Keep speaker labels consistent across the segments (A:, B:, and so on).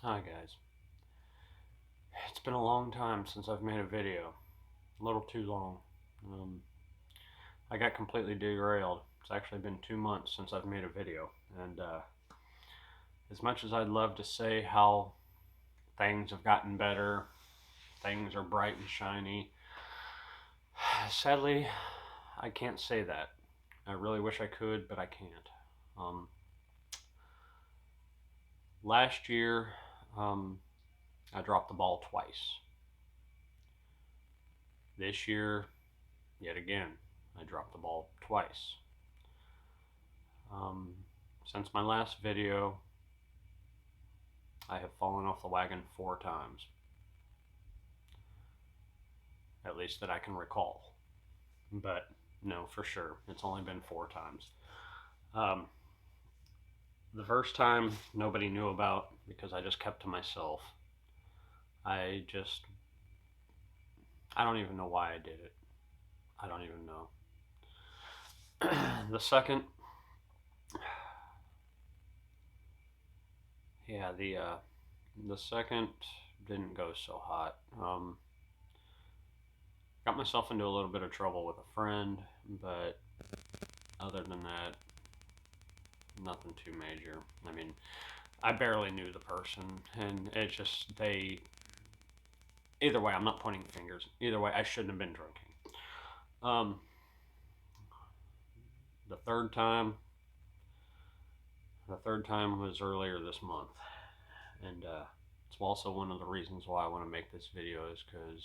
A: Hi guys. It's been a long time since I've made a video. A little too long. Um, I got completely derailed. It's actually been 2 months since I've made a video. And as much as I'd love to say how things have gotten better, things are bright and shiny, sadly, I can't say that. I really wish I could, but I can't. Um, Last year, um, I dropped the ball twice. This year, yet again, I dropped the ball twice. Um, since my last video, I have fallen off the wagon 4 times, at least that I can recall. But no, for sure, it's only been 4 times. Um, the first time, nobody knew about because I just kept to myself. I just, I don't even know why I did it. I don't even know. The second, yeah, the second didn't go so hot. Got myself into a little bit of trouble with a friend, but other than that, nothing too major. I mean, I barely knew the person, and it just they. Either way, I'm not pointing fingers. Either way, I shouldn't have been drinking. Um, the third time, the third time was earlier this month, and it's also one of the reasons why I want to make this video is because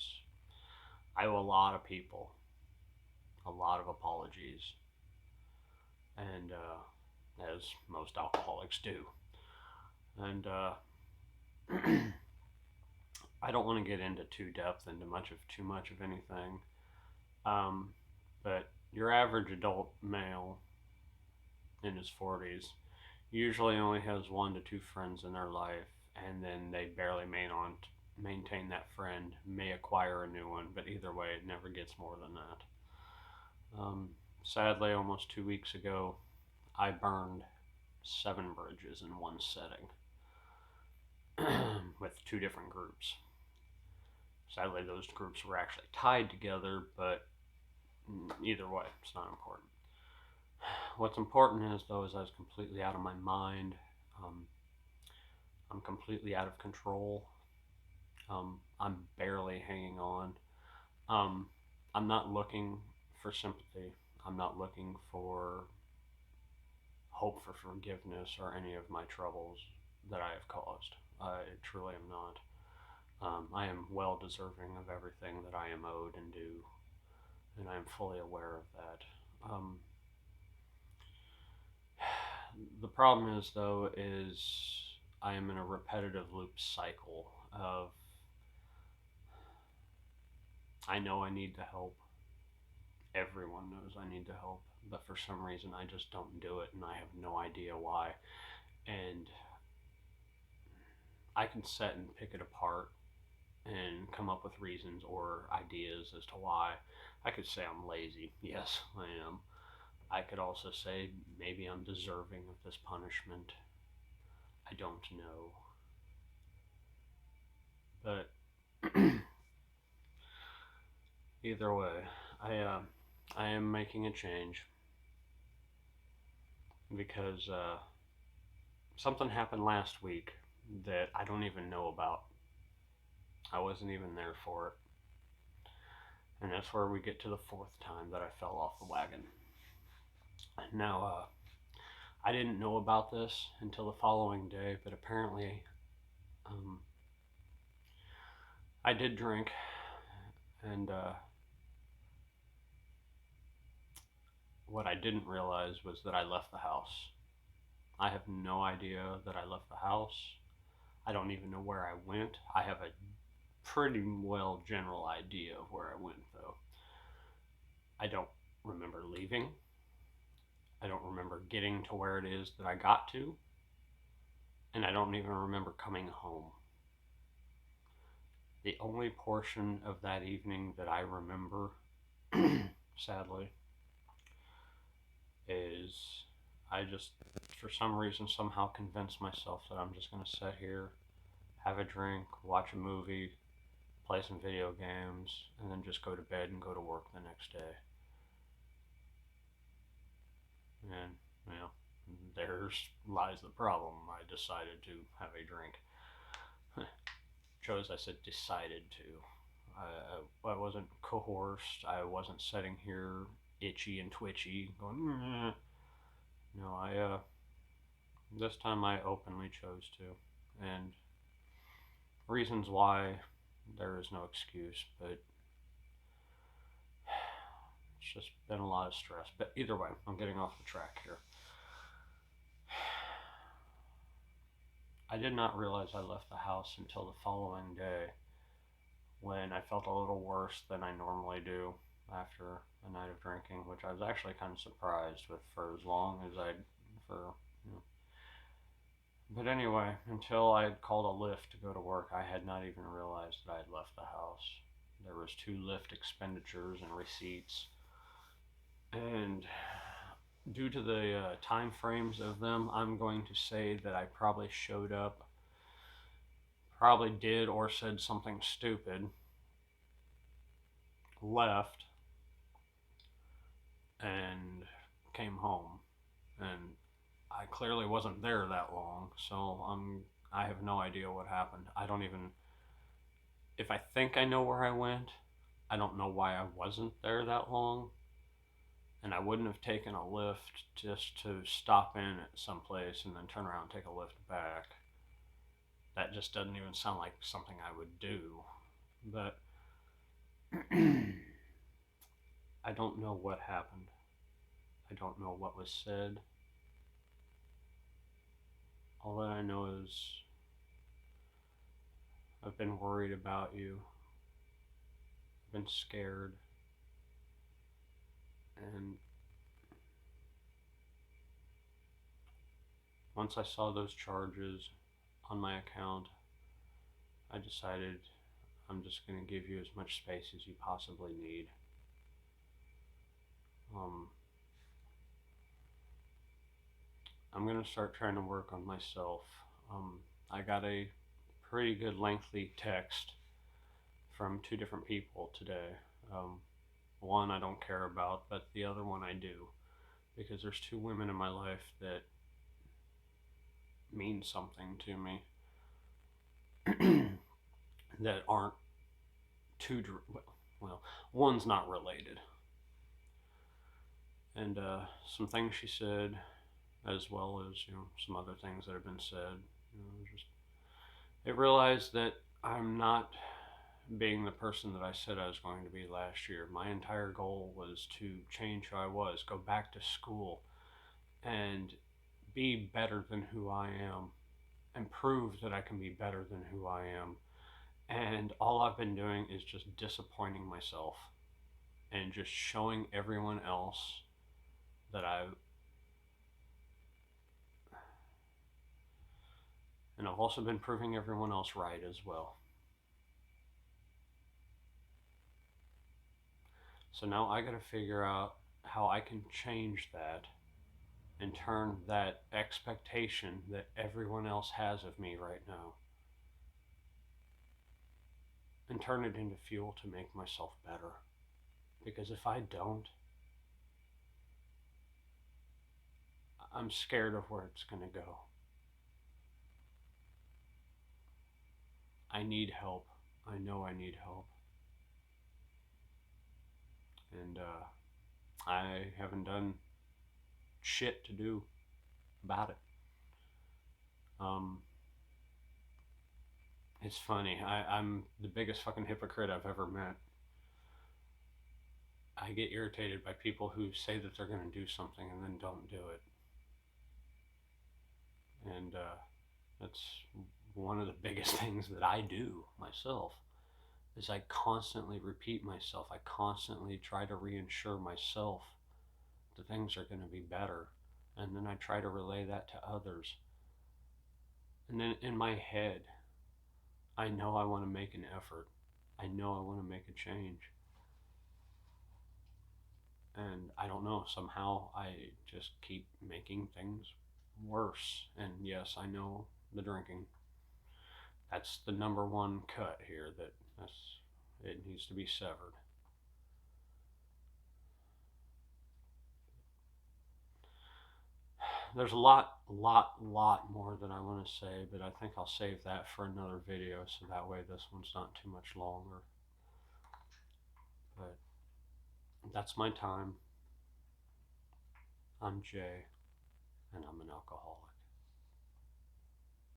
A: I owe a lot of people a lot of apologies, and as most alcoholics do, and I don't want to get into too much of anything. Um, but your average adult male in his 40s usually only has 1 to 2 friends in their life, and then they barely maintain that friend, may acquire a new one, but either way, it never gets more than that. Sadly, almost 2 weeks ago, I burned 7 bridges in one setting with 2 different groups. Sadly, those groups were actually tied together, but either way, it's not important. What's important is, though, is I was completely out of my mind. Um, I'm completely out of control. I'm barely hanging on. Um, I'm not looking for sympathy. I'm not looking for hope for forgiveness or any of my troubles that I have caused. I truly am not. I am well deserving of everything that I am owed and due, and I am fully aware of that. The problem is, though, is I am in a repetitive loop cycle of I know I need the help. Everyone knows I need the help, but for some reason I just don't do it, and I have no idea why. And I can sit and pick it apart and come up with reasons or ideas as to why. I could say I'm lazy. Yes, I am. I could also say maybe I'm deserving of this punishment. I don't know. But either way, I am making a change because something happened last week that I don't even know about. I wasn't even there for it. And that's where we get to the fourth time that I fell off the wagon. Now, I didn't know about this until the following day, but apparently um, I did drink, and what I didn't realize was that I left the house. I have no idea that I left the house. I don't even know where I went. I have a pretty well general idea of where I went, though. I don't remember leaving. I don't remember getting to where it is that I got to, and I don't even remember coming home. The only portion of that evening that I remember, sadly, is I just, for some reason, somehow convinced myself that I'm just going to sit here have a drink, watch a movie, play some video games, and then just go to bed and go to work the next day. And, you know, there's lies the problem. I decided to have a drink. I said decided to. I wasn't coerced. I wasn't sitting here itchy and twitchy going, mm. No, this time I openly chose to. And reasons why, there is no excuse, but it's just been a lot of stress. But either way, I'm getting off the track here. I did not realize I left the house until the following day, when I felt a little worse than I normally do after a night of drinking, which I was actually kind of surprised with for as long as you know. But anyway, until I had called a Lyft to go to work, I had not even realized that I had left the house. There was 2 Lyft expenditures and receipts, and due to the time frames of them, I'm going to say that I probably showed up, probably did or said something stupid, left, and came home. And I clearly wasn't there that long, so I have no idea what happened. I don't even, if I think I know where I went, I don't know why I wasn't there that long. And I wouldn't have taken a Lyft just to stop in at some place and then turn around and take a Lyft back. That just doesn't even sound like something I would do. But I don't know what happened. I don't know what was said. All that I know is I've been worried about you. I've been scared. And once I saw those charges on my account, I decided I'm just going to give you as much space as you possibly need. I'm going to start trying to work on myself. I got a pretty good lengthy text from 2 different people today. One I don't care about, but the other one I do, because there's 2 women in my life that mean something to me that aren't too, well, one's not related. And some things she said, as well as, some other things that have been said, it realized that I'm not being the person that I said I was going to be last year. My entire goal was to change who I was, go back to school, and be better than who I am, and prove that I can be better than who I am. And all I've been doing is just disappointing myself and just showing everyone else that and I've also been proving everyone else right as well. So now I gotta figure out how I can change that and turn that expectation that everyone else has of me right now and turn it into fuel to make myself better. Because if I don't, I'm scared of where it's going to go. I need help. I know I need help. And I haven't done shit to do about it. It's funny. I'm the biggest fucking hypocrite I've ever met. I get irritated by people who say that they're going to do something and then don't do it. And that's one of the biggest things that I do myself, is I constantly repeat myself. I constantly try to reassure myself that things are going to be better. And then I try to relay that to others. And then in my head, I know I want to make an effort. I know I want to make a change. And I don't know, somehow I just keep making things worse. And yes, I know the drinking. That's the number one cut here. It needs to be severed. There's a lot more that I want to say, but I think I'll save that for another video, so that way this one's not too much longer. But that's my time. I'm Jay, and I'm an alcoholic.